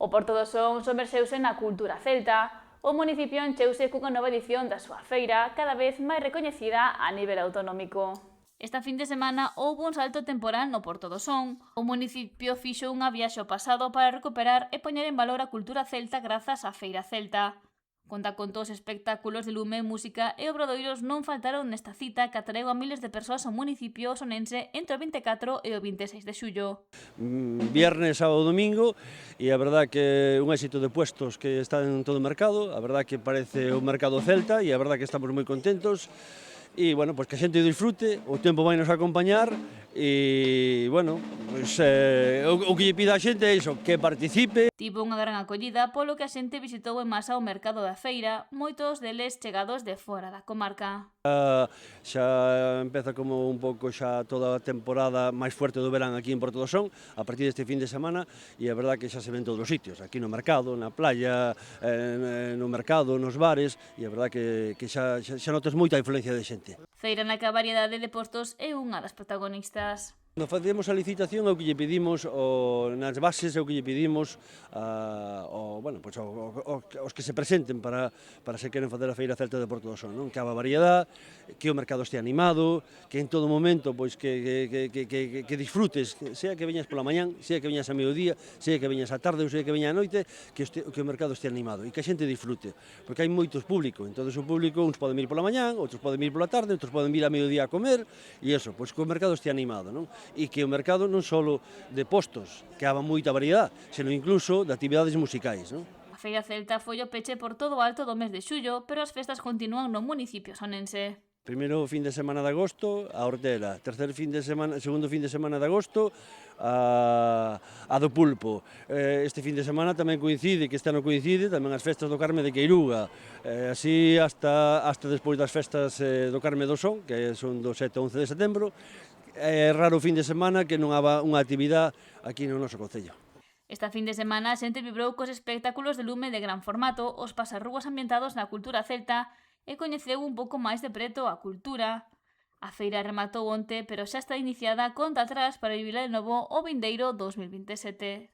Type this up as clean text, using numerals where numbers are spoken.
O Porto do Son somerxeuse na cultura celta. O municipio encheuse cunha nova edición da súa feira, cada vez máis recoñecida a nivel autonómico. Esta fin de semana houbo un salto temporal no Porto do Son. O municipio fixo unha viaxe ao pasado para recuperar e poñer en valor a cultura celta grazas á Feira Celta. Conta con todos os espectáculos de lume, música e obradoiros non faltaron nesta cita que atraeu a miles de persoas ao municipio sonense entre o 24 e o 26 de xullo. Viernes, sábado, domingo, e a verdad que un éxito de puestos que está en todo o mercado, a verdad que parece un mercado celta e a verdad que estamos moi contentos. E, bueno, pois que a xente disfrute, o tempo vai nos acompañar e, bueno, pois, o que lle pida a xente é iso, que participe. Tivo unha gran acollida polo que a xente visitou en masa o mercado da feira, moitos deles chegados de fora da comarca. Xa empeza como un pouco xa toda a temporada máis fuerte do verán aquí en Porto do Son, a partir deste fin de semana, e a verdad que xa se ven todos os sitios, aquí no mercado, na playa, no mercado, nos bares, e a verdad que xa notas moita influencia de xente. Feira na que a variedade de postos é unha das protagonistas. Cando facemos a licitación é o que lle pedimos nas bases, é o que lle pedimos aos que se presenten para se queren facer a Feira Celta de Porto do Son, non? Que haxa variedade, que o mercado este animado, que en todo momento pois que disfrutes, sea que veñas pola mañán, sea que veñas a mediodía, sea que veñas á tarde ou sea que veñas á noite, que o mercado este animado e que a xente disfrute, porque hai moitos públicos, entón o público uns poden vir pola mañán, outros poden vir pola tarde, outros poden vir a mediodía a comer e eso, pois que o mercado este animado, non? E que o mercado non só de postos, que haxa moita variedade, senón incluso de actividades musicais, non? A Feira Celta foi o peche por todo o alto do mes de xullo, pero as festas continúan no municipio sonense. Primeiro fin de semana de agosto, a Hortela. Segundo fin de semana de agosto, a do Pulpo. Este fin de semana tamén coincide, que este ano coincide, tamén as festas do Carme de Queiruga. Así hasta despois das festas do Carme do Son, que son do 7 ao 11 de setembro. É raro o fin de semana que non haxa unha actividade aquí no noso concello. Esta fin de semana a xente vibrou cos espectáculos de lume de gran formato, os pasarrúas ambientados na cultura celta e coñeceu un pouco máis de preto a cultura. A feira rematou onte, pero xa está iniciada conta atrás para vivir de novo o vindeiro 2027.